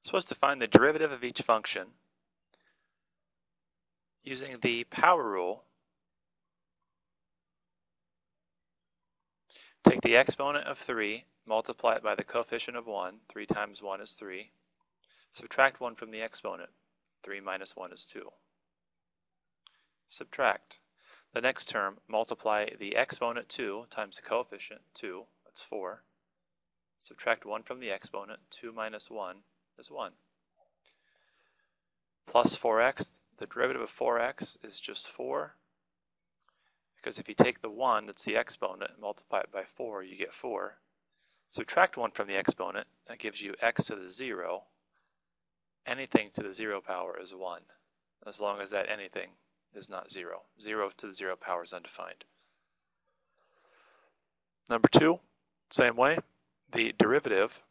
supposed to find the derivative of each function using the power rule. Take the exponent of 3, multiply it by the coefficient of 1. 3 times 1 is 3. Subtract 1 from the exponent. 3 minus 1 is 2. Subtract. The next term, multiply the exponent 2 times the coefficient 2. That's 4. Subtract 1 from the exponent. 2 minus 1 is 1. Plus 4x. The derivative of 4x is just 4. Because if you take the 1, that's the exponent, and multiply it by 4, you get 4. Subtract 1 from the exponent. That gives you x to the 0. Anything to the 0 power is 1, as long as that anything is not 0. 0 to the 0 power is undefined. Number 2, same way. The derivative,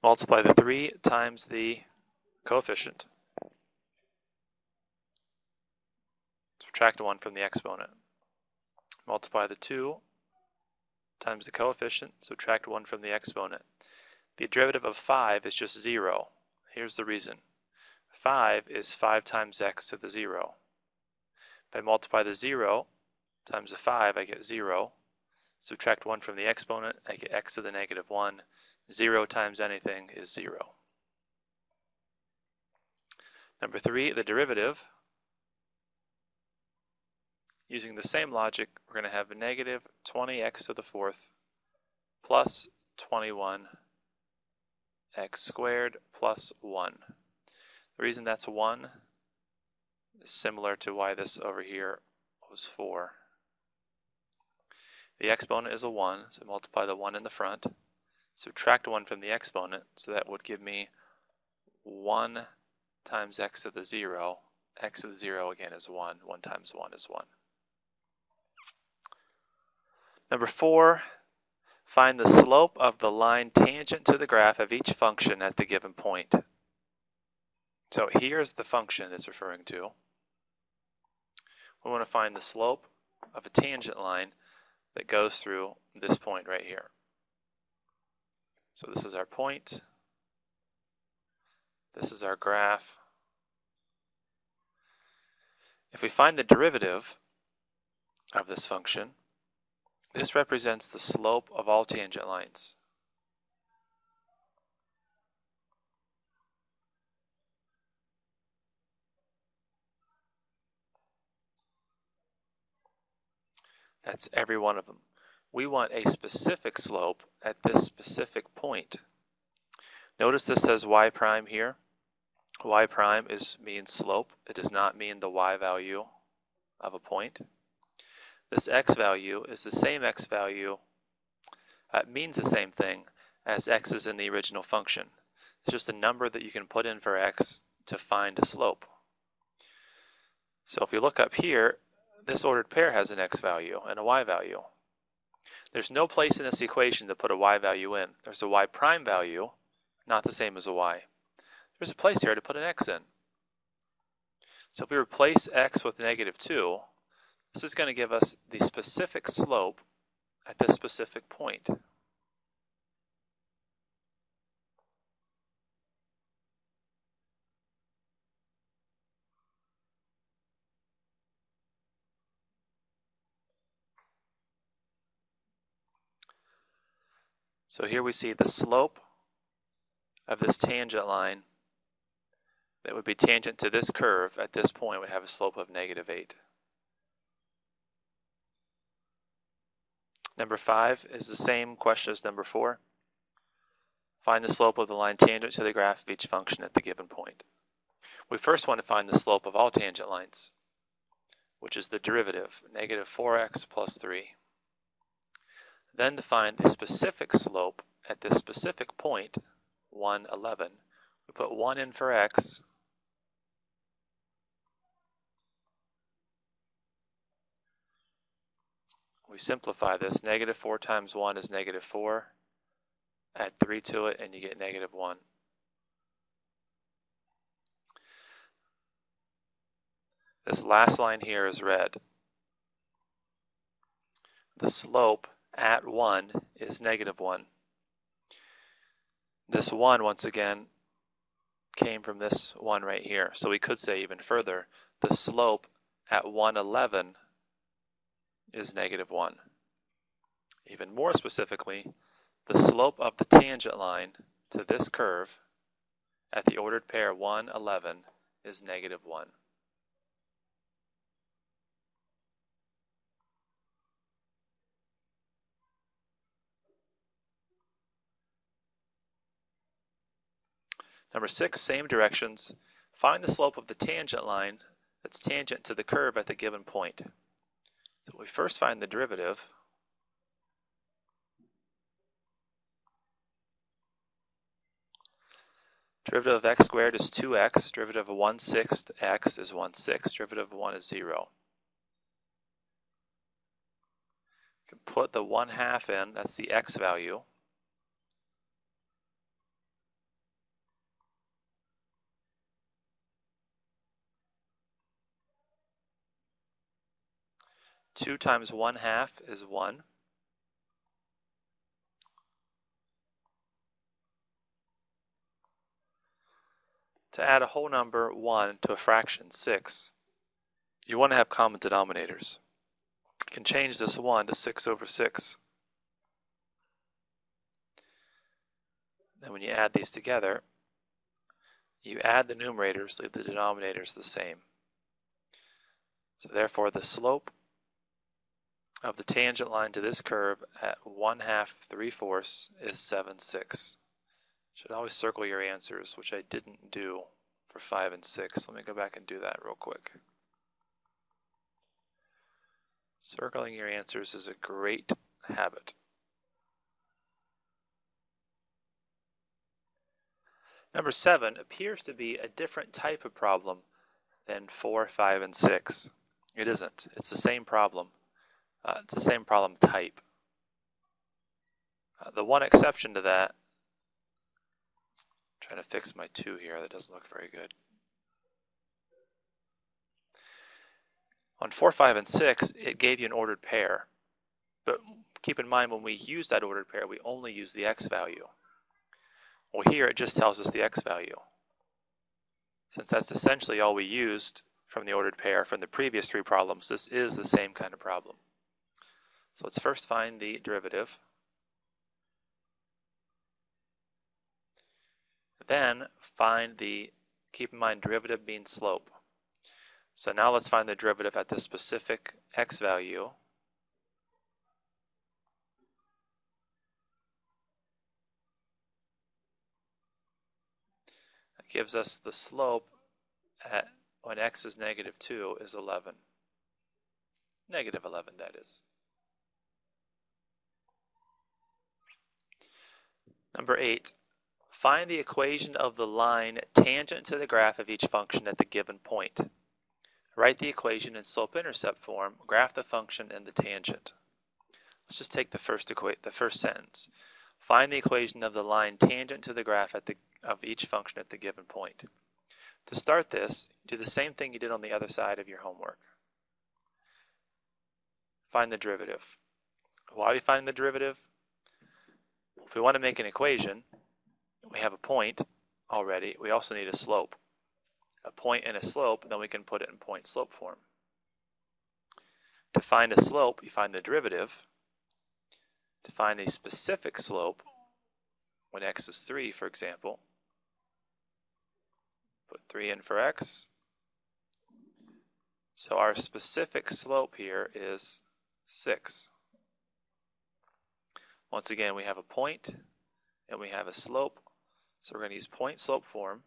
multiply the 3 times the coefficient. Subtract 1 from the exponent. Multiply the 2 times the coefficient. Subtract 1 from the exponent. The derivative of 5 is just 0. Here's the reason. 5 is 5 times x to the 0. If I multiply the 0 times the 5, I get 0. Subtract 1 from the exponent, I get x to the negative 1. 0 times anything is 0. Number 3, the derivative. Using the same logic, we're going to have a negative 20x to the 4th plus 21x squared plus 1. The reason that's 1 is similar to why this over here was 4. The exponent is a 1, so multiply the 1 in the front. Subtract 1 from the exponent, so that would give me 1 times x to the 0. X to the 0 again is 1. 1 times 1 is 1. Number 4, find the slope of the line tangent to the graph of each function at the given point. So here's the function it's referring to. We want to find the slope of a tangent line that goes through this point right here. So this is our point. This is our graph. If we find the derivative of this function, this represents the slope of all tangent lines. That's every one of them. We want a specific slope at this specific point. Notice this says y prime here. Y prime means slope. It does not mean the y value of a point. This x value is the same x value, means the same thing as x is in the original function. It's just a number that you can put in for x to find a slope. So if you look up here, this ordered pair has an x value and a y value. There's no place in this equation to put a y value in. There's a y prime value, not the same as a y. There's a place here to put an x in. So if we replace x with negative 2, this is going to give us the specific slope at this specific point. So here we see the slope of this tangent line that would be tangent to this curve at this point would have a slope of negative 8. Number 5 is the same question as number 4. Find the slope of the line tangent to the graph of each function at the given point. We first want to find the slope of all tangent lines, which is the derivative, negative 4x plus 3. Then to find the specific slope at this specific point, 1, 11, we put 1 in for x. We simplify this. Negative 4 times 1 is negative 4. Add 3 to it and you get negative 1. This last line here is red. The slope at 1 is negative 1. this 1, once again, came from this 1 right here. So we could say even further, the slope at 111 is negative 1. Even more specifically, the slope of the tangent line to this curve at the ordered pair 111 is negative 1. Number 6, same directions. Find the slope of the tangent line that's tangent to the curve at the given point. So we first find the derivative. Derivative of x squared is 2x. Derivative of 1/6 x is 1/6. Derivative of 1 is 0. You can put the 1/2 in, that's the x value. Two times 1/2 is 1. To add a whole number 1 to a fraction 6, you want to have common denominators. You can change this 1 to 6 over 6. Then when you add these together, you add the numerators, leave the denominators the same. So therefore the slope of the tangent line to this curve at 1/2 3/4 is 7/6. Should always circle your answers, which I didn't do for 5 and 6. Let me go back and do that real quick. Circling your answers is a great habit. Number 7 appears to be a different type of problem than 4, 5, and 6. It isn't. It's the same problem. It's the same problem type. The one exception to that, I'm trying to fix my 2 here, that doesn't look very good. On 4, 5, and 6, it gave you an ordered pair. But keep in mind, when we use that ordered pair, we only use the x value. Well, here it just tells us the x value. Since that's essentially all we used from the ordered pair from the previous 3 problems, this is the same kind of problem. So let's first find the derivative. Then find the, keep in mind, derivative means slope. So now let's find the derivative at the specific x value. That gives us the slope at when x is negative 2 is 11. Negative 11, that is. Number 8, find the equation of the line tangent to the graph of each function at the given point. Write the equation in slope-intercept form, graph the function and the tangent. Let's just take the first sentence. Find the equation of the line tangent to the graph of each function at the given point. To start this, do the same thing you did on the other side of your homework. Find the derivative. Why are we finding the derivative? If we want to make an equation, we have a point already. We also need a slope. A point and a slope, then we can put it in point-slope form. To find a slope, you find the derivative. To find a specific slope, when x is 3, for example, put 3 in for x. So our specific slope here is 6. Once again, we have a point and we have a slope. So we're going to use point-slope form.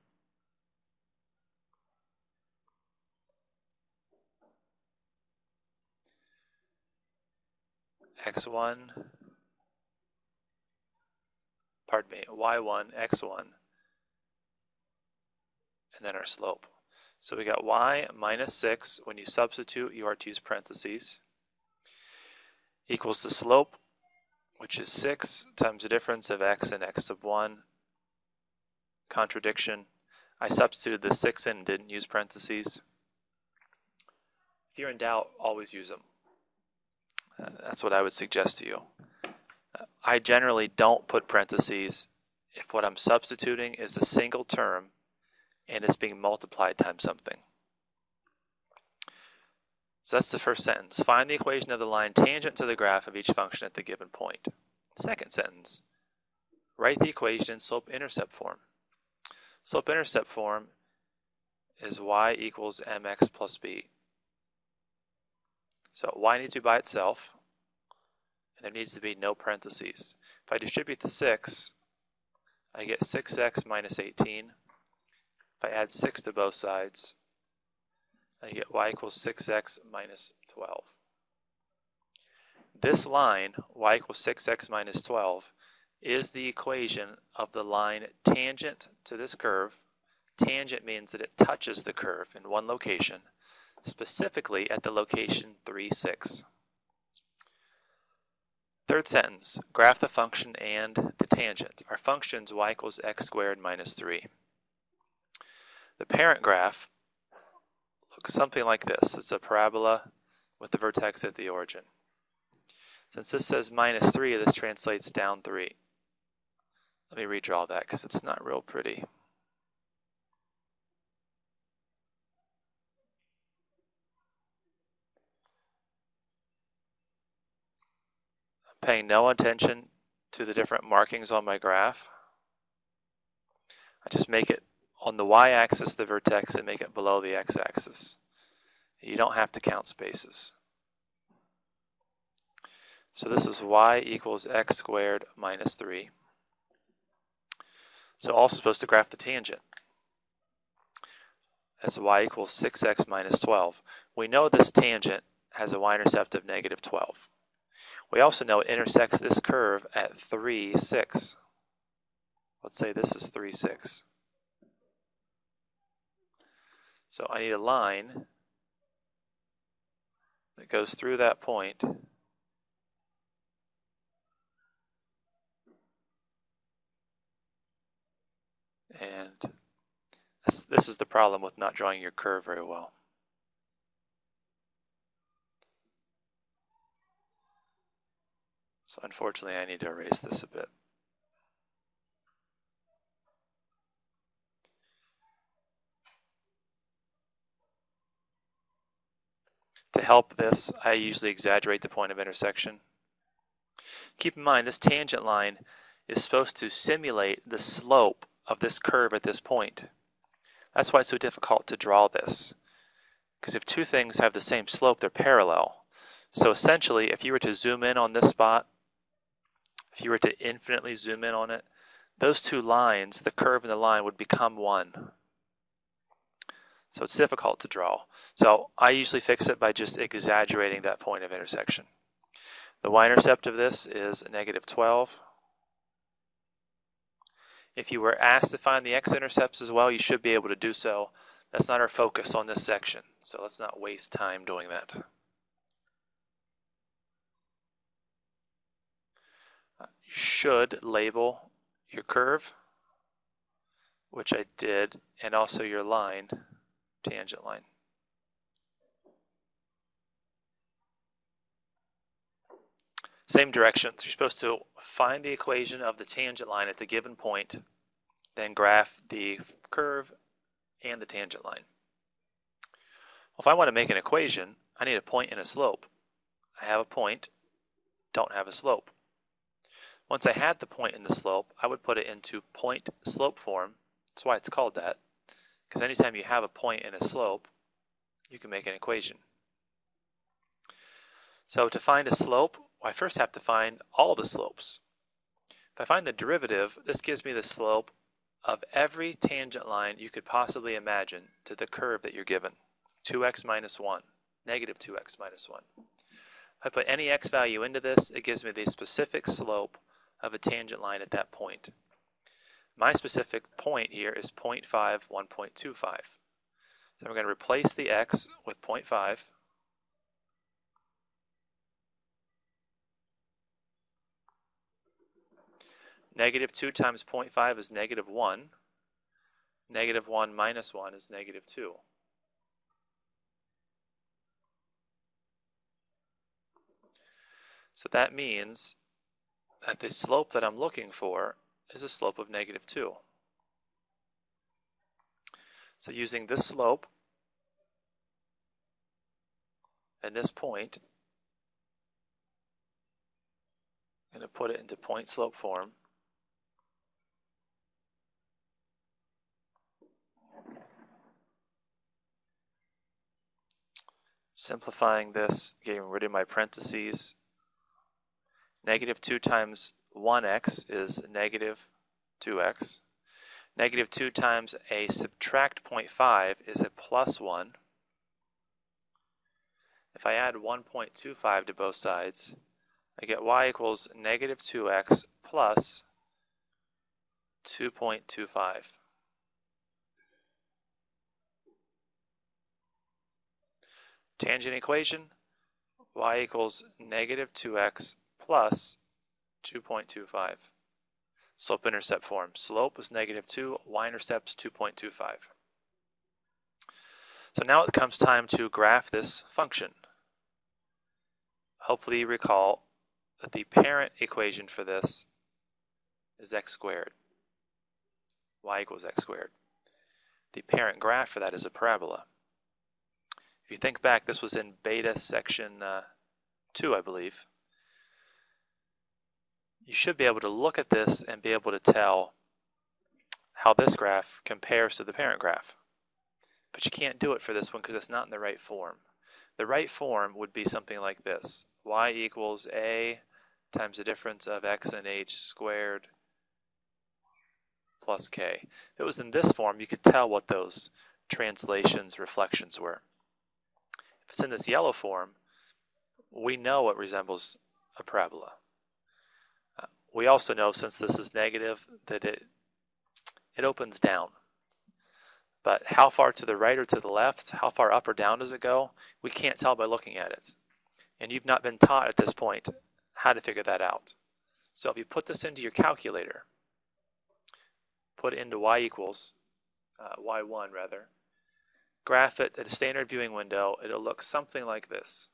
y1, x1, and then our slope. So we got y minus 6. When you substitute, you are to use parentheses, equals the slope, which is 6 times the difference of x and x sub 1. Contradiction. I substituted the 6 in and didn't use parentheses. If you're in doubt, always use them. That's what I would suggest to you. I generally don't put parentheses if what I'm substituting is a single term and it's being multiplied times something. So that's the first sentence. Find the equation of the line tangent to the graph of each function at the given point. Second sentence. Write the equation in slope-intercept form. Slope-intercept form is y equals mx plus b. So y needs to be by itself, and there needs to be no parentheses. If I distribute the 6, I get 6x minus 18. If I add 6 to both sides, I get y equals 6x minus 12. This line, y equals 6x minus 12, is the equation of the line tangent to this curve. Tangent means that it touches the curve in one location, specifically at the location 3, 6. Third sentence, graph the function and the tangent. Our function's y equals x squared minus 3. The parent graph looks something like this. It's a parabola with the vertex at the origin. Since this says minus 3, this translates down 3. Let me redraw that because it's not real pretty. I'm paying no attention to the different markings on my graph. I just make it on the y-axis the vertex and make it below the x-axis. You don't have to count spaces. So this is y equals x squared minus 3. So also supposed to graph the tangent. That's y equals 6x minus 12. We know this tangent has a y-intercept of negative 12. We also know it intersects this curve at 3, 6. Let's say this is 3, 6. So I need a line that goes through that point and this is the problem with not drawing your curve very well. So unfortunately I need to erase this a bit. To help this, I usually exaggerate the point of intersection. Keep in mind, this tangent line is supposed to simulate the slope of this curve at this point. That's why it's so difficult to draw this. Because if two things have the same slope, they're parallel. So essentially, if you were to zoom in on this spot, if you were to infinitely zoom in on it, those two lines, the curve and the line, would become one. So it's difficult to draw. So I usually fix it by just exaggerating that point of intersection. The y-intercept of this is negative 12. If you were asked to find the x-intercepts as well, you should be able to do so. That's not our focus on this section, so let's not waste time doing that. You should label your curve, which I did, and also your line, tangent line. Same directions. You're supposed to find the equation of the tangent line at the given point, then graph the curve and the tangent line. Well, if I want to make an equation, I need a point and a slope. I have a point, don't have a slope. Once I had the point and the slope, I would put it into point-slope form. That's why it's called that, because anytime you have a point and a slope, you can make an equation. So to find a slope, I first have to find all the slopes. If I find the derivative, this gives me the slope of every tangent line you could possibly imagine to the curve that you're given, 2x minus 1, negative 2x minus 1. If I put any x value into this, it gives me the specific slope of a tangent line at that point. My specific point here is 0.5, 1.25. So I'm going to replace the x with 0.5. Negative 2 times 0.5 is negative 1. Negative 1 minus 1 is negative 2. So that means that the slope that I'm looking for is a slope of -2. So using this slope and this point, I'm going to put it into point slope form. Simplifying this, getting rid of my parentheses. -2 times 1x is -2x. -2 times a subtract 0.5 is a +1. If I add 1.25 to both sides, I get y equals -2x plus 2.25. Tangent equation, y equals -2x plus 2.25. Slope-intercept form. Slope is -2, y-intercept's 2.25. So now it comes time to graph this function. Hopefully you recall that the parent equation for this is x squared. Y equals x squared. The parent graph for that is a parabola. If you think back, this was in beta section 2, I believe. You should be able to look at this and be able to tell how this graph compares to the parent graph. But you can't do it for this one because it's not in the right form. The right form would be something like this. Y equals a times the difference of x and h squared plus k. If it was in this form, you could tell what those translations, reflections were. If it's in this yellow form, we know it resembles a parabola. We also know, since this is negative, that it opens down. But how far to the right or to the left, how far up or down does it go, we can't tell by looking at it. And you've not been taught at this point how to figure that out. So if you put this into your calculator, put it into y equals, y1 rather, graph it at a standard viewing window, it'll look something like this.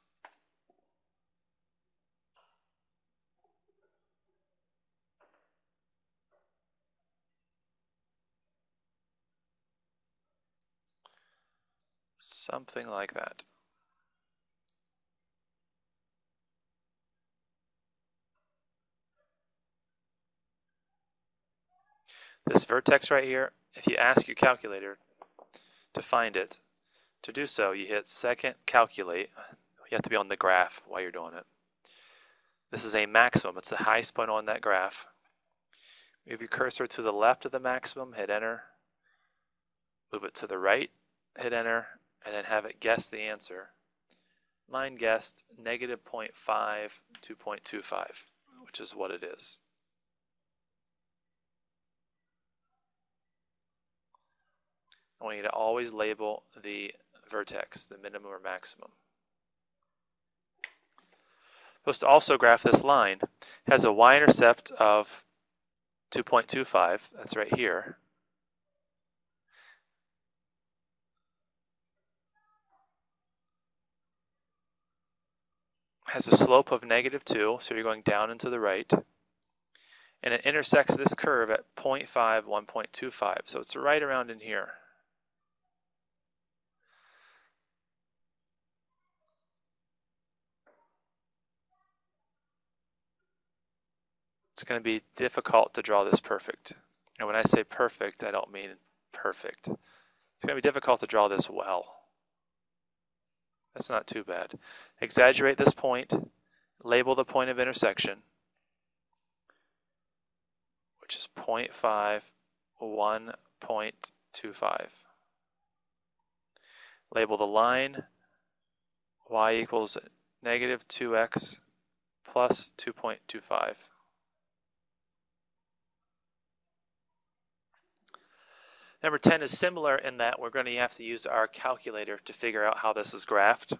Something like that. This vertex right here, if you ask your calculator to find it, to do so, you hit second calculate. You have to be on the graph while you're doing it. This is a maximum. It's the highest point on that graph. Move your cursor to the left of the maximum, hit enter. Move it to the right, hit enter, and then have it guess the answer. Mine guessed -0.5 2.25, which is what it is. I want you to always label the vertex, the minimum or maximum. Supposed to also graph this line. It has a y-intercept of 2.25, that's right here. Has a slope of -2, so you're going down and to the right. And it intersects this curve at 0.5, 1.25, so it's right around in here. It's going to be difficult to draw this perfect. And when I say perfect, I don't mean perfect. It's going to be difficult to draw this well. That's not too bad. Exaggerate this point, label the point of intersection, which is 0.5, 1.25. Label the line, y equals -2x plus 2.25. Number 10 is similar in that we're going to have to use our calculator to figure out how this is graphed.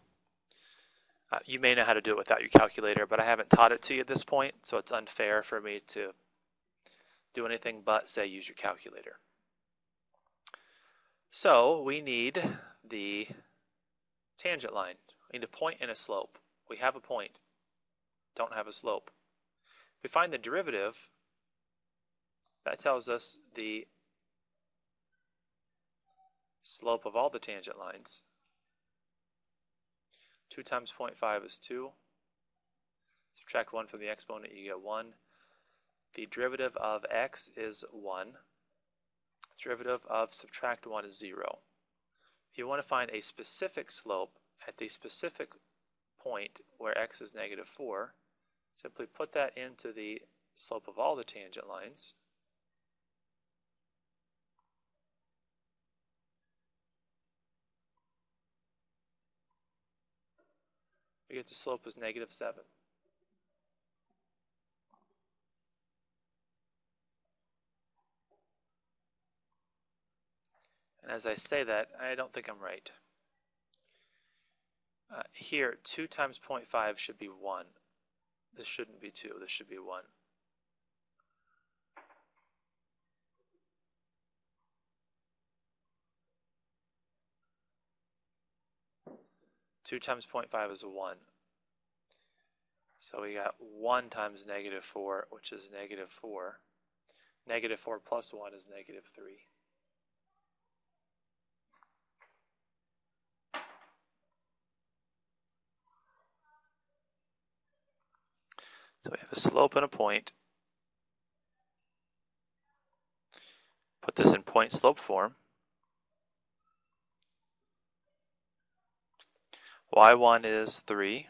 You may know how to do it without your calculator, but I haven't taught it to you at this point, so it's unfair for me to do anything but say use your calculator. So we need the tangent line. We need a point and a slope. We have a point, don't have a slope. If we find the derivative That tells us the slope of all the tangent lines. 2 times 0.5 is 2. Subtract 1 from the exponent, you get 1. The derivative of x is 1. Derivative of subtract 1 is 0. If you want to find a specific slope at the specific point where x is negative 4, simply put that into the slope of all the tangent lines. We get the slope is negative 7. And as I say that, I don't think I'm right. Here, 2 times 0.5 should be 1. This shouldn't be 2, this should be 1. Two times 0.5 is 1. So we got 1 times negative 4, which is negative 4. Negative 4 plus 1 is negative 3. So we have a slope and a point. Put this in point slope form. y1 is 3.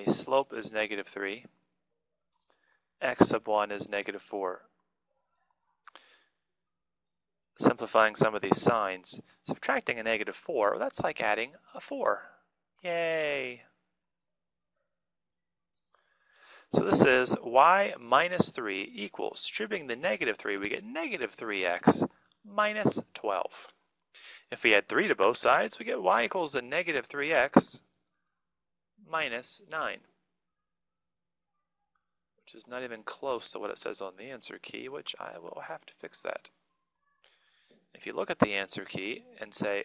Slope is negative 3. X sub 1 is negative 4. Simplifying some of these signs, subtracting a negative 4, well, that's like adding a 4. Yay! So this is y minus 3 equals, stripping the negative 3, we get negative 3x minus 12. If we add 3 to both sides, we get y equals the negative 3x minus 9, which is not even close to what it says on the answer key, which I will have to fix that. If you look at the answer key and say,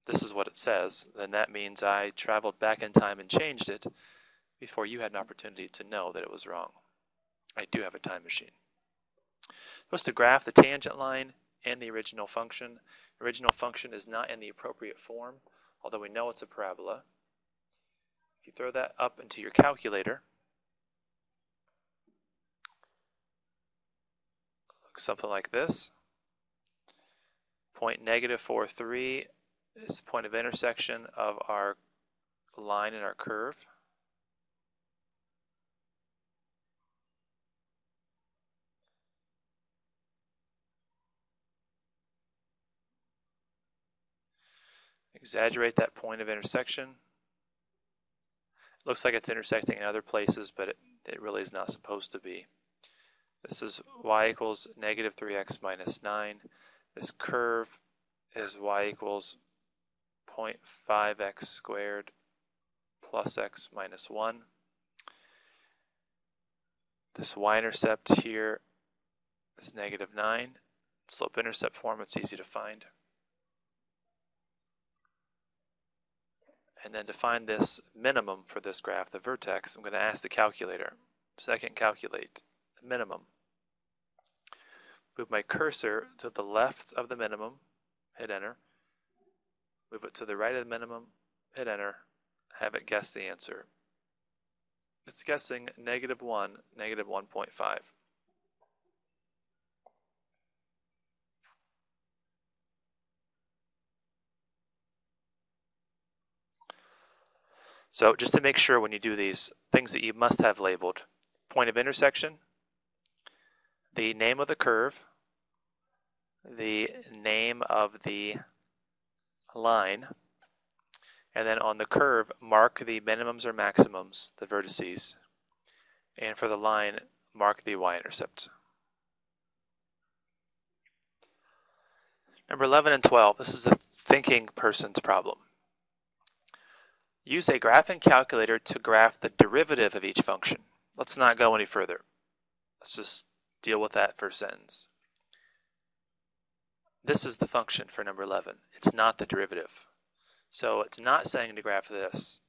this is what it says, then that means I traveled back in time and changed it before you had an opportunity to know that it was wrong. I do have a time machine. Supposed to graph the tangent line and the original function. Original function is not in the appropriate form, although we know it's a parabola. If you throw that up into your calculator, looks something like this. Point negative 4, 3 is the point of intersection of our line and our curve. Exaggerate that point of intersection. It looks like it's intersecting in other places, but it really is not supposed to be. This is y equals negative 3x minus 9. This curve is y equals 0.5x squared plus x minus 1. This y-intercept here is negative 9. Slope-intercept form, it's easy to find. And then to find this minimum for this graph, the vertex, I'm going to ask the calculator. Second, calculate minimum. Move my cursor to the left of the minimum, hit enter. Move it to the right of the minimum, hit enter. Have it guess the answer. It's guessing negative 1, negative 1.5. So just to make sure when you do these things that you must have labeled, point of intersection, the name of the curve, the name of the line, and then on the curve, mark the minimums or maximums, the vertices, and for the line, mark the y-intercept. Number 11 and 12, this is a thinking person's problem. Use a graphing calculator to graph the derivative of each function. Let's not go any further. Let's just deal with that first sentence. This is the function for number 11. It's not the derivative. So it's not saying to graph this.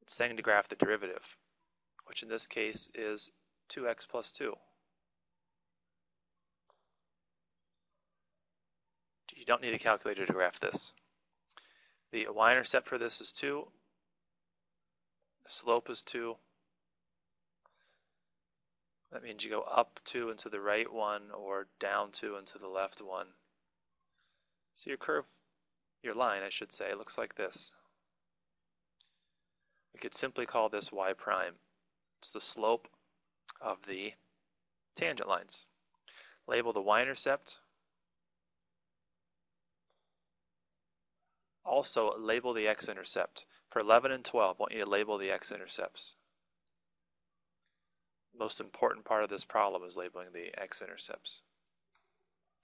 saying to graph the derivative, which in this case is 2x plus 2. You don't need a calculator to graph this. The y-intercept for this is 2. The slope is 2. That means you go up 2 and to the right 1, or down 2 and to the left 1. So your curve, your line I should say, looks like this. We could simply call this y prime. It's the slope of the tangent lines. Label the y-intercept. Also label the x-intercept. For 11 and 12, I want you to label the x-intercepts. Most important part of this problem is labeling the x-intercepts.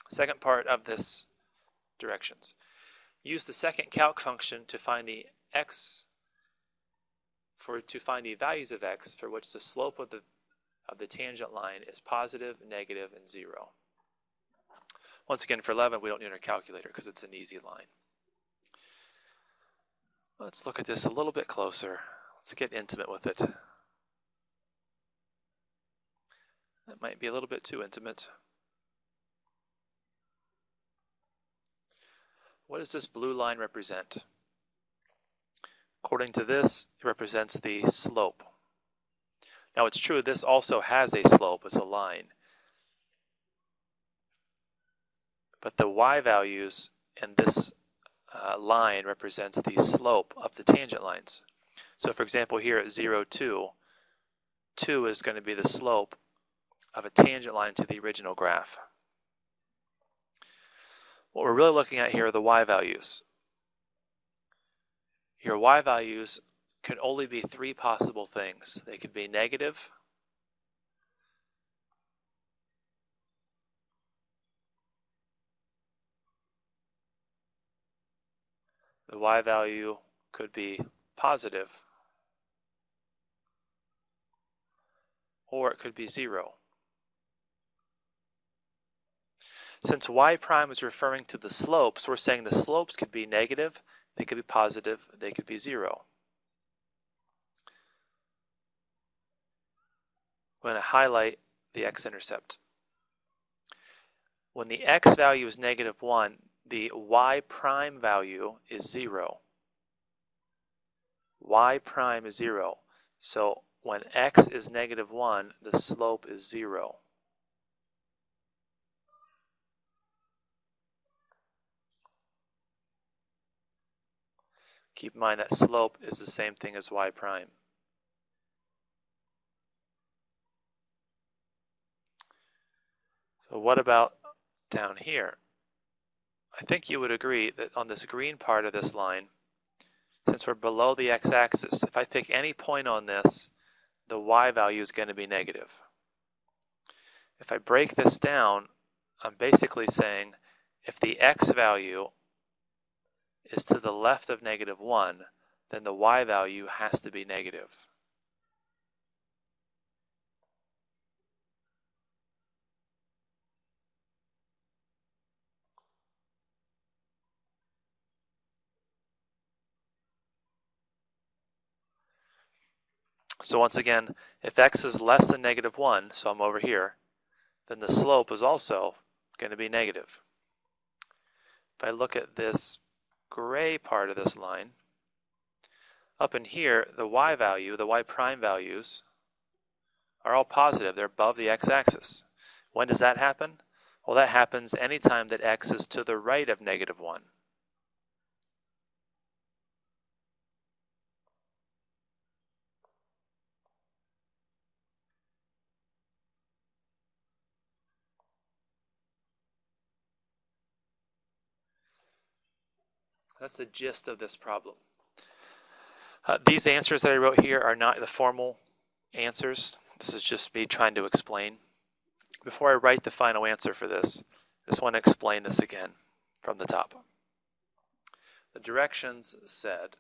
Second part of this directions. Use the second calc function to find the values of x for which the slope of the tangent line is positive, negative, and 0. Once again, for 11, we don't need our calculator because it's an easy line. Let's look at this a little bit closer. Let's get intimate with it. That might be a little bit too intimate. What does this blue line represent? According to this, it represents the slope. Now it's true this also has a slope, it's a line. But the y values in this line represents the slope of the tangent lines. So for example here at 0, 2, 2 is going to be the slope of a tangent line to the original graph. What we're really looking at here are the y values. Your y values can only be 3 possible things. They could be negative, the y value could be positive, or it could be 0. Since y prime is referring to the slopes, we're saying the slopes could be negative, they could be positive, they could be 0. I'm going to highlight the x-intercept. When the x value is negative 1, the y prime value is 0. Y prime is 0. So when x is negative 1, the slope is 0. Keep in mind that slope is the same thing as y prime. So what about down here? I think you would agree that on this green part of this line, since we're below the x-axis, if I pick any point on this, the y value is going to be negative. If I break this down, I'm basically saying if the x value is to the left of negative 1, then the y value has to be negative. So once again, if x is less than negative 1, so I'm over here, then the slope is also going to be negative. If I look at this gray part of this line, up in here, the y value, the y prime values, are all positive. They're above the x-axis. When does that happen? Well, that happens anytime that x is to the right of negative 1. That's the gist of this problem. These answers that I wrote here are not the formal answers. This is just me trying to explain. Before I write the final answer for this, I just want to explain this again from the top. The directions said,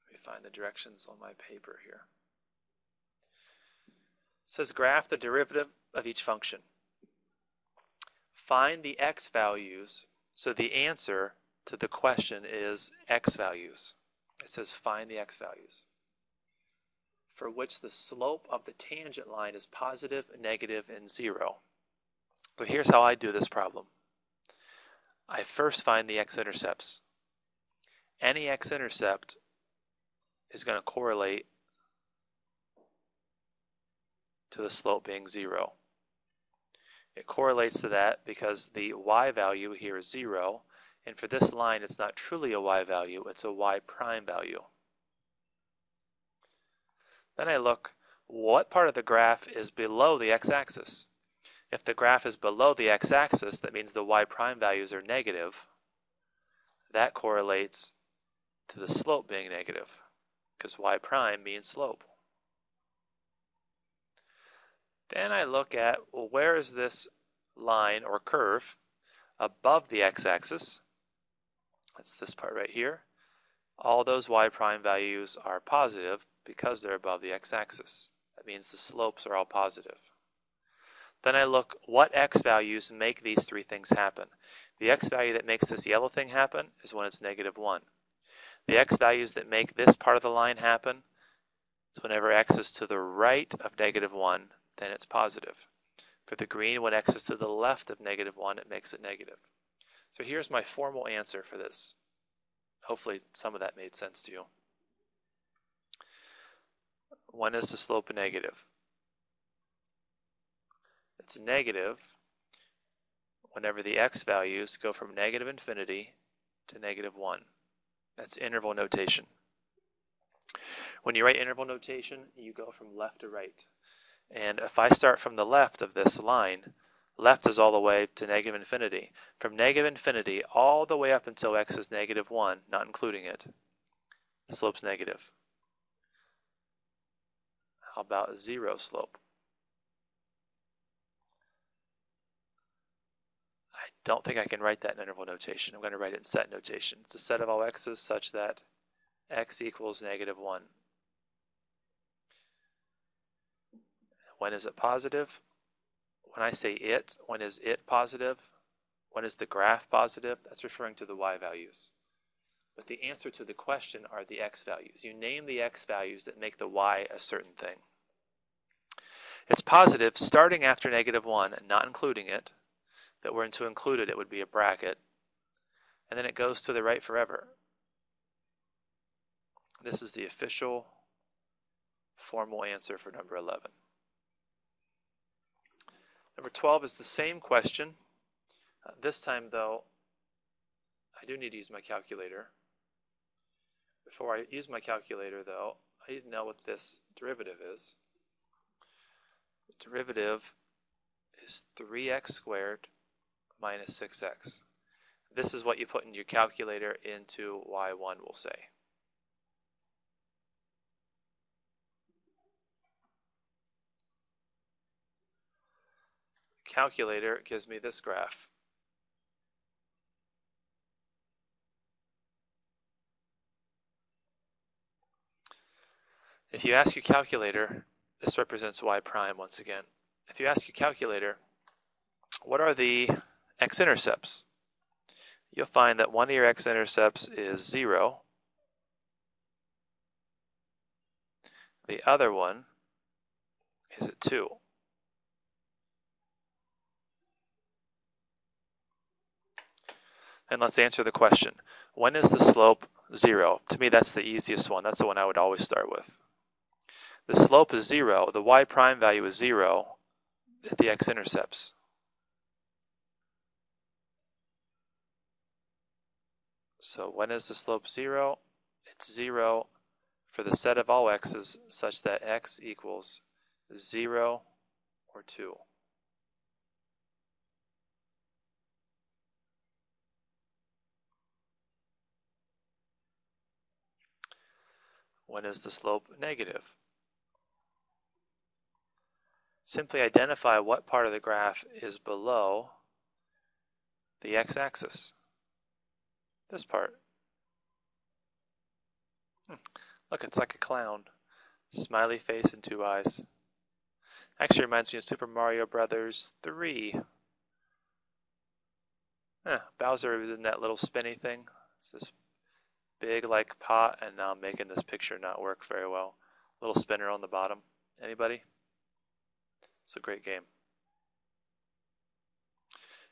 let me find the directions on my paper here. It says graph the derivative of each function. Find the x values, so the answer to the question is x values. It says find the x values. for which the slope of the tangent line is positive, negative, and 0. So here's how I do this problem. I first find the x-intercepts. Any x-intercept is going to correlate to the slope being 0. It correlates to that because the y value here is 0, and for this line it's not truly a y value, it's a y prime value. Then I look, what part of the graph is below the x-axis? If the graph is below the x-axis, that means the y prime values are negative. That correlates to the slope being negative, because y prime means slope. Then I look at, well, where is this line or curve above the x-axis? That's this part right here. All those y prime values are positive because they're above the x-axis. That means the slopes are all positive. Then I look, what x values make these three things happen? The x value that makes this yellow thing happen is when it's -1. The x values that make this part of the line happen is whenever x is to the right of -1, then it's positive. For the green, when x is to the left of -1, it makes it negative. So here's my formal answer for this. Hopefully some of that made sense to you. When is the slope negative? It's negative whenever the x values go from -infinity to -1. That's interval notation. When you write interval notation, you go from left to right. And if I start from the left of this line, left is all the way to -infinity. From -infinity all the way up until x is -1, not including it, the slope's negative. How about 0 slope? I don't think I can write that in interval notation. I'm going to write it in set notation. It's a set of all x's such that x equals -1. When is it positive? When I say it, when is it positive? When is the graph positive? That's referring to the y values. But the answer to the question are the x values. You name the x values that make the y a certain thing. It's positive starting after -1 and not including it. If it were to include it, it would be a bracket. And then it goes to the right forever. This is the official formal answer for number 11. Number 12 is the same question. This time, though, I do need to use my calculator. Before I use my calculator, though, I need to know what this derivative is. The derivative is 3x squared minus 6x. This is what you put in your calculator into y1, we'll say. Calculator gives me this graph. If you ask your calculator, this represents y prime once again. If you ask your calculator, what are the x-intercepts? You'll find that one of your x-intercepts is 0. The other one is at 2. And let's answer the question. When is the slope 0? To me, that's the easiest one. That's the one I would always start with. The slope is 0. The y prime value is 0 at the x-intercepts. So when is the slope 0? It's 0 for the set of all x's such that x equals 0 or 2. When is the slope negative? Simply identify what part of the graph is below the x-axis. This part. Look, it's like a clown. Smiley face and 2 eyes. Actually reminds me of Super Mario Brothers 3. Bowser was in that little spinny thing. It's this big like pot, and now I'm making this picture not work very well. Little spinner on the bottom. Anybody? It's a great game.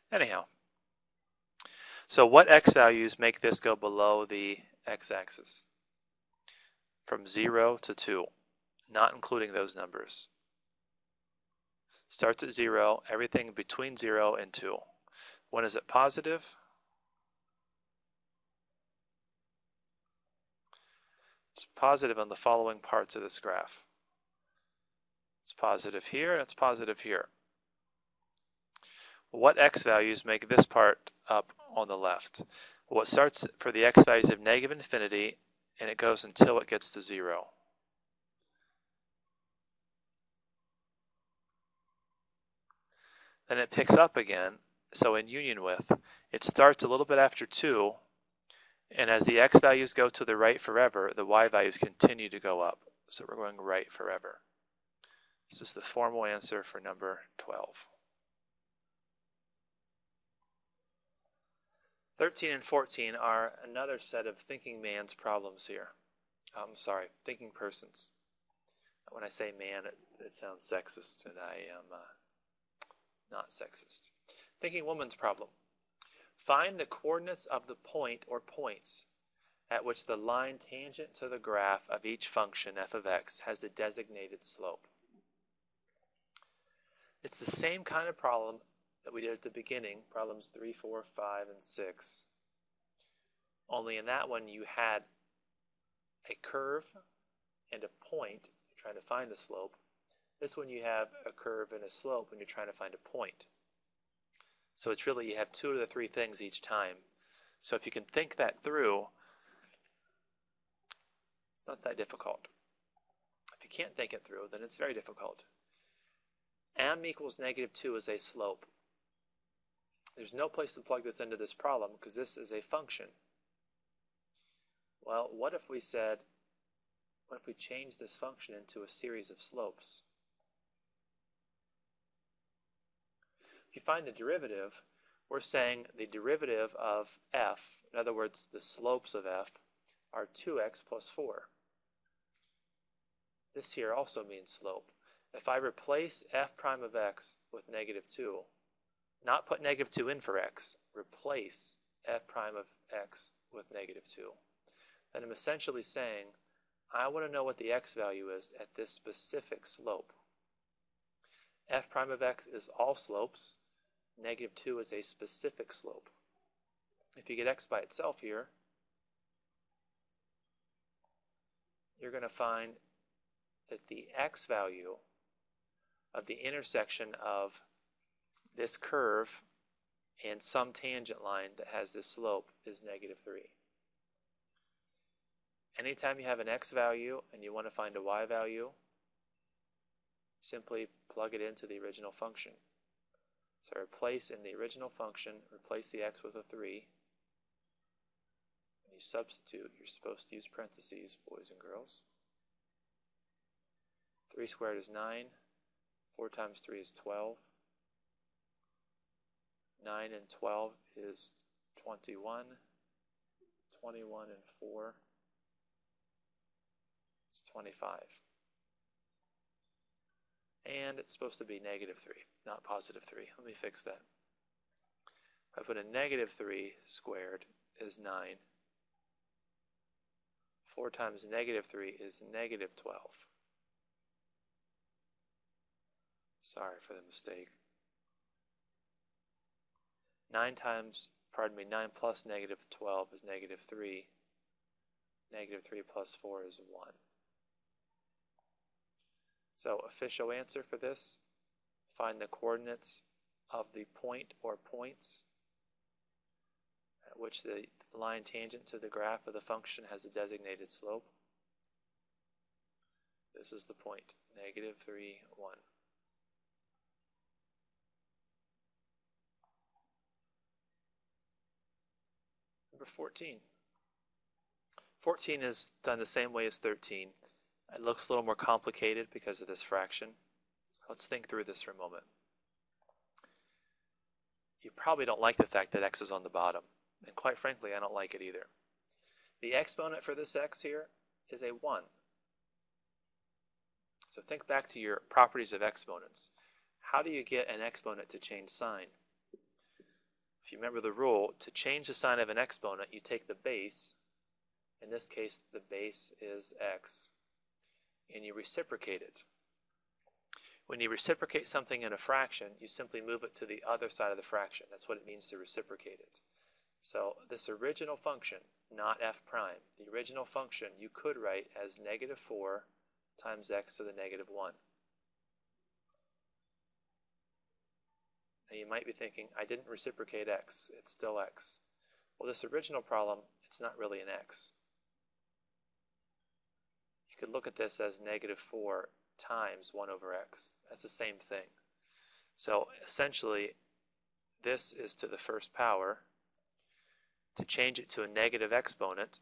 Anyhow, so what x values make this go below the x-axis? From 0 to 2, not including those numbers. Starts at 0, everything between 0 and 2. When is it positive? It's positive on the following parts of this graph. It's positive here, and it's positive here. What x values make this part up on the left? Well, it starts for the x values of negative infinity, and it goes until it gets to 0. Then it picks up again, so in union with, it starts a little bit after 2, and as the x values go to the right forever, the y values continue to go up. So we're going right forever. This is the formal answer for number 12. 13 and 14 are another set of thinking man's problems here. Thinking persons. When I say man, it sounds sexist, and I am not sexist. Thinking woman's problem. Find the coordinates of the point or points at which the line tangent to the graph of each function f of x has a designated slope. It's the same kind of problem that we did at the beginning, problems 3, 4, 5, and 6. Only in that one you had a curve and a point, you're trying to find the slope. This one you have a curve and a slope when you're trying to find a point. So it's really, you have 2 of the 3 things each time. So if you can think that through, it's not that difficult. If you can't think it through, then it's very difficult. M equals negative 2 is a slope. There's no place to plug this into this problem because this is a function. Well, what if we change this function into a series of slopes? If you find the derivative, we're saying the derivative of f, in other words, the slopes of f, are 2x plus 4. This here also means slope. If I replace f prime of x with negative 2, not put negative 2 in for x, replace f prime of x with negative 2, then I'm essentially saying I want to know what the x value is at this specific slope. F prime of x is all slopes. Negative 2 is a specific slope. If you get x by itself here, you're going to find that the x value of the intersection of this curve and some tangent line that has this slope is negative 3. Anytime you have an x value and you want to find a y value, simply plug it into the original function. So replace in the original function, replace the x with a 3. When you substitute, you're supposed to use parentheses, boys and girls. 3 squared is 9. 4 times 3 is 12. 9 and 12 is 21. 21 and 4 is 25. And it's supposed to be negative 3, not positive 3. Let me fix that. If I put a negative 3 squared is 9. 4 times negative 3 is negative 12. Sorry for the mistake. 9 plus negative 12 is negative 3. Negative 3 plus 4 is 1. So official answer for this, find the coordinates of the point or points at which the line tangent to the graph of the function has a designated slope. This is the point, negative 3, 1. Number 14. 14 is done the same way as 13. It looks a little more complicated because of this fraction. Let's think through this for a moment. You probably don't like the fact that x is on the bottom, and quite frankly, I don't like it either. The exponent for this x here is a 1. So think back to your properties of exponents. How do you get an exponent to change sign? If you remember the rule, to change the sign of an exponent, you take the base, in this case the base is x, and you reciprocate it. When you reciprocate something in a fraction, you simply move it to the other side of the fraction. That's what it means to reciprocate it. So this original function, not f prime, the original function you could write as negative 4 times x to the negative 1. Now you might be thinking, I didn't reciprocate x, it's still x. Well, this original problem, it's not really an x. You could look at this as negative 4 times 1 over x. That's the same thing. So essentially, this is to the first power. To change it to a negative exponent,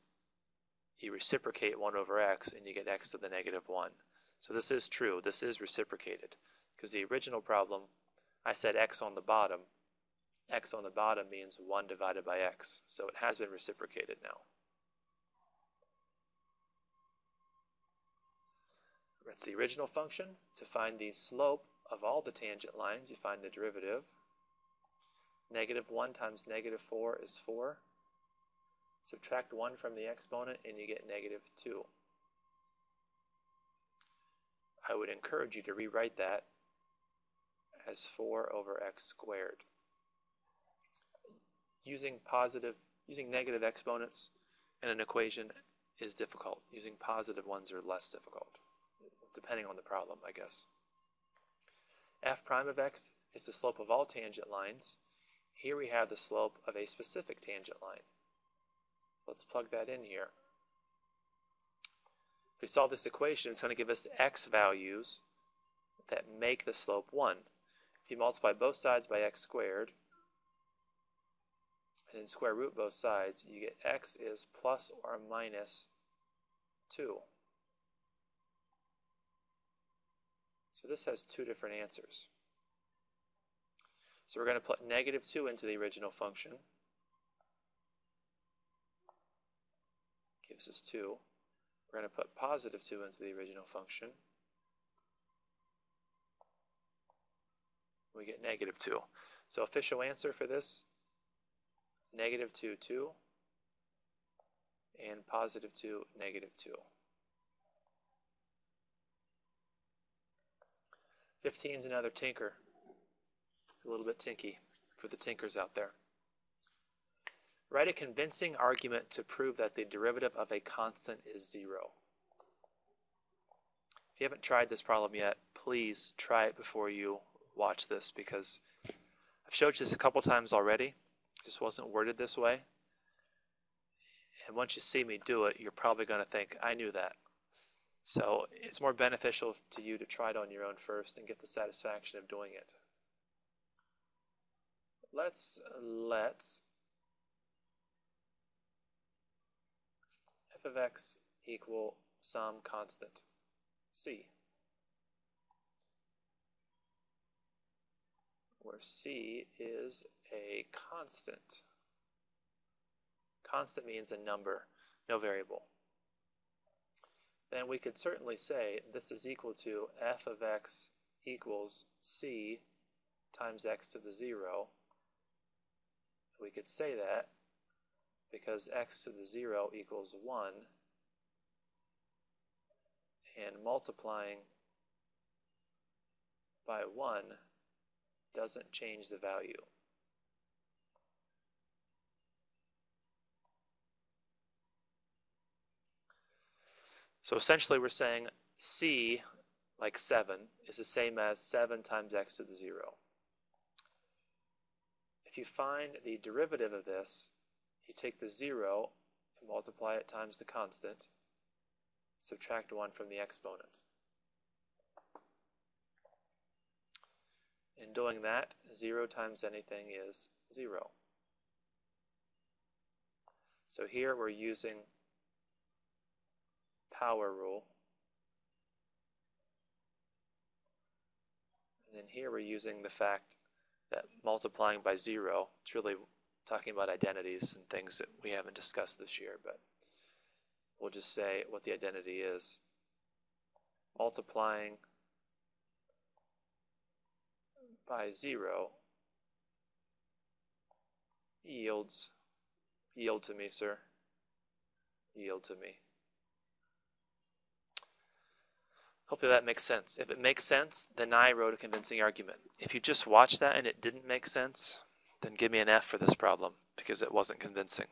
you reciprocate 1 over x and you get x to the negative 1. So this is true. This is reciprocated. Because the original problem, I said x on the bottom. X on the bottom means 1 divided by x. So it has been reciprocated now. That's the original function. To find the slope of all the tangent lines, you find the derivative. Negative 1 times negative 4 is 4. Subtract 1 from the exponent and you get negative 2. I would encourage you to rewrite that as 4 over x squared. Using negative exponents in an equation is difficult. Using positive ones are less difficult, depending on the problem, I guess. F prime of x is the slope of all tangent lines. Here we have the slope of a specific tangent line. Let's plug that in here. If we solve this equation, it's going to give us x values that make the slope 1. If you multiply both sides by x squared, and then square root both sides, you get x is plus or minus 2. So this has two different answers. So we're going to put negative 2 into the original function. Gives us 2. We're going to put positive 2 into the original function. We get negative 2. So official answer for this, negative 2, 2, and positive 2, negative 2. 15 is another tinker. It's a little bit tinky for the tinkers out there. Write a convincing argument to prove that the derivative of a constant is 0. If you haven't tried this problem yet, please try it before you watch this, because I've showed you this a couple times already. It just wasn't worded this way. And once you see me do it, you're probably going to think, I knew that. So it's more beneficial to you to try it on your own first and get the satisfaction of doing it. Let's let f of x equal some constant, c, where c is a constant. Constant means a number, no variable. Then we could certainly say this is equal to f of x equals c times x to the 0. We could say that because x to the 0 equals 1, and multiplying by 1 doesn't change the value. So essentially we're saying c, like 7, is the same as 7 times x to the 0. If you find the derivative of this, you take the 0 and multiply it times the constant, subtract 1 from the exponent. In doing that, 0 times anything is 0. So here we're using power rule. And then here we're using the fact that multiplying by 0, it's really talking about identities and things that we haven't discussed this year, but we'll just say what the identity is. multiplying by 0 yield to me, sir. Yield to me. Hopefully that makes sense. If it makes sense, then I wrote a convincing argument. If you just watched that and it didn't make sense, then give me an F for this problem because it wasn't convincing.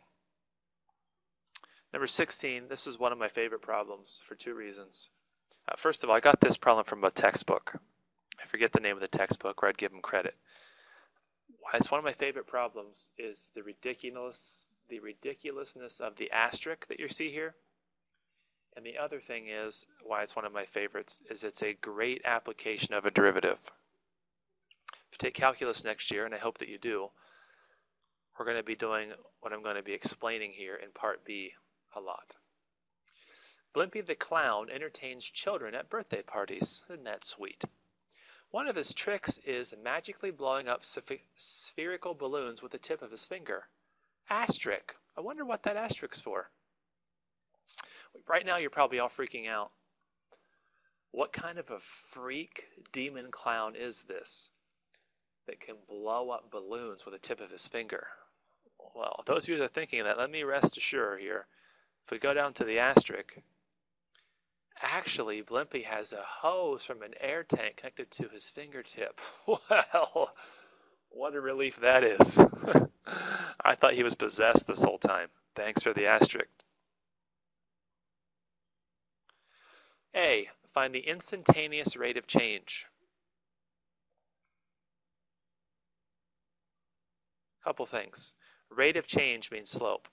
Number 16, this is one of my favorite problems for two reasons. First of all, I got this problem from a textbook. I forget the name of the textbook where I'd give them credit. Why it's one of my favorite problems is the ridiculousness of the asterisk that you see here. And the other thing is, why it's one of my favorites, is it's a great application of a derivative. If you take calculus next year, and I hope that you do, we're going to be doing what I'm going to be explaining here in part B a lot. Blimpie the clown entertains children at birthday parties. Isn't that sweet? One of his tricks is magically blowing up spherical balloons with the tip of his finger. Asterisk. I wonder what that asterisk's for. Right now you're probably all freaking out. What kind of a freak demon clown is this that can blow up balloons with the tip of his finger? Well, those of you that are thinking that, let me rest assured here. If we go down to the asterisk, actually Blimpie has a hose from an air tank connected to his fingertip. Well, what a relief that is. I thought he was possessed this whole time. Thanks for the asterisk. A, find the instantaneous rate of change. Couple things. Rate of change means slope.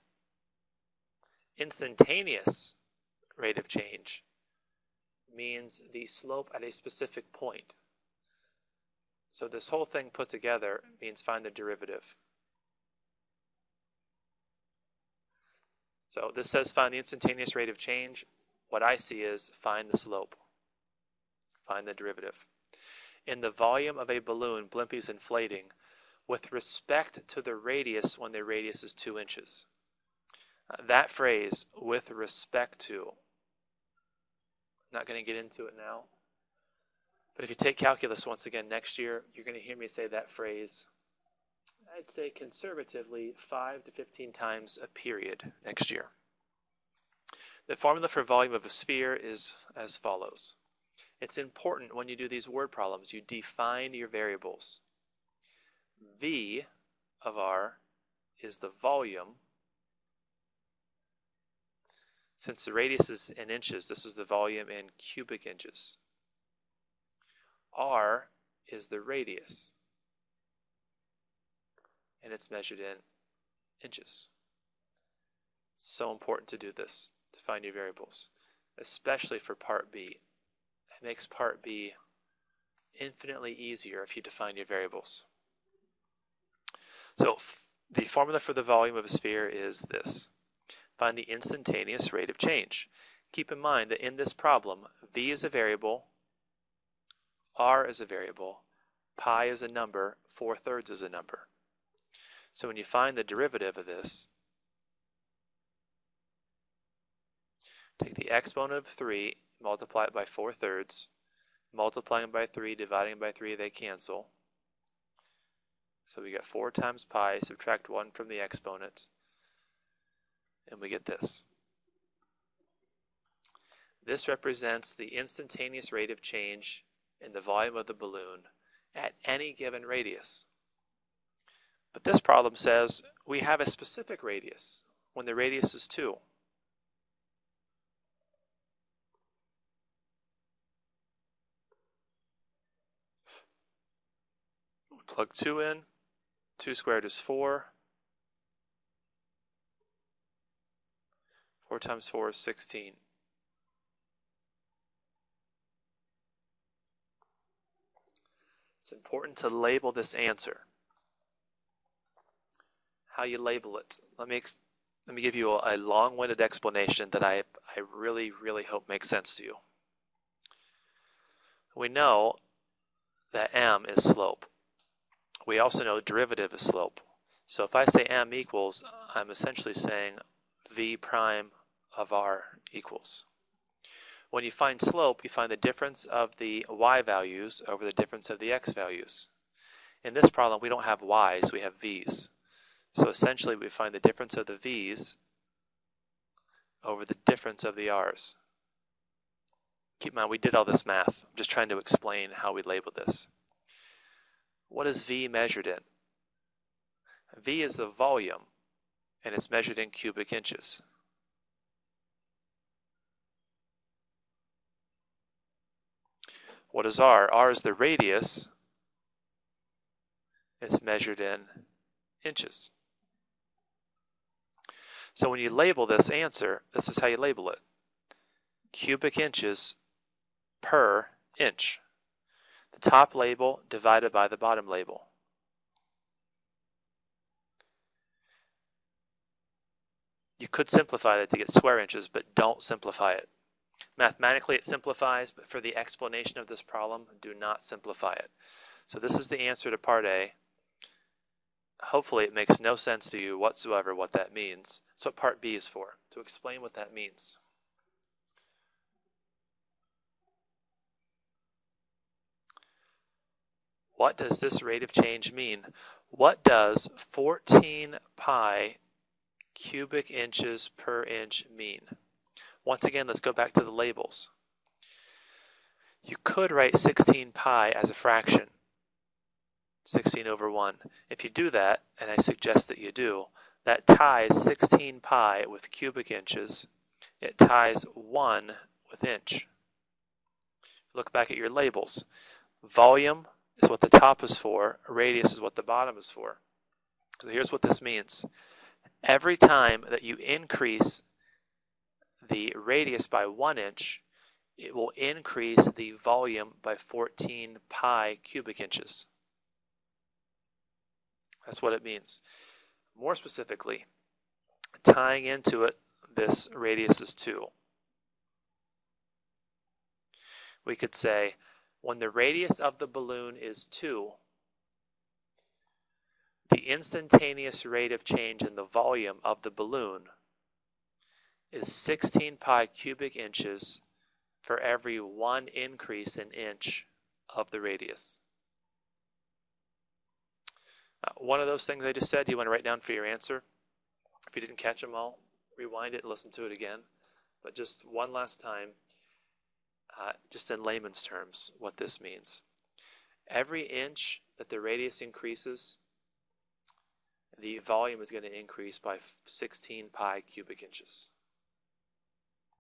Instantaneous rate of change means the slope at a specific point. So this whole thing put together means find the derivative. So this says find the instantaneous rate of change. What I see is find the slope. Find the derivative. In the volume of a balloon, Blimpie's inflating with respect to the radius when the radius is 2 inches. That phrase, with respect to, I'm not going to get into it now, but if you take calculus once again next year, you're going to hear me say that phrase, I'd say conservatively 5 to 15 times a period next year. The formula for volume of a sphere is as follows. It's important when you do these word problems, you define your variables. V of R is the volume. Since the radius is in inches, this is the volume in cubic inches. R is the radius, and it's measured in inches. It's so important to do this, to find your variables, especially for part B. It makes part B infinitely easier if you define your variables. So the formula for the volume of a sphere is this. Find the instantaneous rate of change. Keep in mind that in this problem, V is a variable, R is a variable, pi is a number, 4/3 is a number. So when you find the derivative of this, take the exponent of 3, multiply it by 4/3, multiplying by 3, dividing by 3, they cancel. So we get 4 times pi, subtract 1 from the exponent, and we get this. This represents the instantaneous rate of change in the volume of the balloon at any given radius. But this problem says we have a specific radius when the radius is 2. We plug 2 in. 2 squared is 4. 4 times 4 is 16. It's important to label this answer. How you label it. Let me give you a long-winded explanation that I really, really hope makes sense to you. We know that m is slope. We also know derivative is slope. So if I say m equals, I'm essentially saying v prime of r equals. When you find slope, you find the difference of the y values over the difference of the x values. In this problem, we don't have y's, we have v's. So essentially, we find the difference of the v's over the difference of the r's. Keep in mind, we did all this math. I'm just trying to explain how we label this. What is v measured in? V is the volume, and it's measured in cubic inches. What is r? R is the radius. It's measured in inches. So when you label this answer, this is how you label it. Cubic inches per inch. The top label divided by the bottom label. You could simplify that to get square inches, but don't simplify it. Mathematically it simplifies, but for the explanation of this problem, do not simplify it. So this is the answer to part A. Hopefully it makes no sense to you whatsoever what that means. That's what part B is for, to explain what that means. What does this rate of change mean? What does 14 pi cubic inches per inch mean? Once again, let's go back to the labels. You could write 16 pi as a fraction, 16 over 1. If you do that, and I suggest that you do, that ties 16 pi with cubic inches. It ties 1 with inch. Look back at your labels. Volume is what the top is for, radius is what the bottom is for. So here's what this means. Every time that you increase the radius by 1 inch, it will increase the volume by 14 pi cubic inches. That's what it means. More specifically, tying into it, this radius is 2. We could say, when the radius of the balloon is 2, the instantaneous rate of change in the volume of the balloon is 16 pi cubic inches for every 1 increase in inch of the radius. One of those things I just said, you want to write down for your answer. If you didn't catch them all, rewind it and listen to it again. But just one last time, just in layman's terms, what this means. Every inch that the radius increases, the volume is going to increase by 16 pi cubic inches.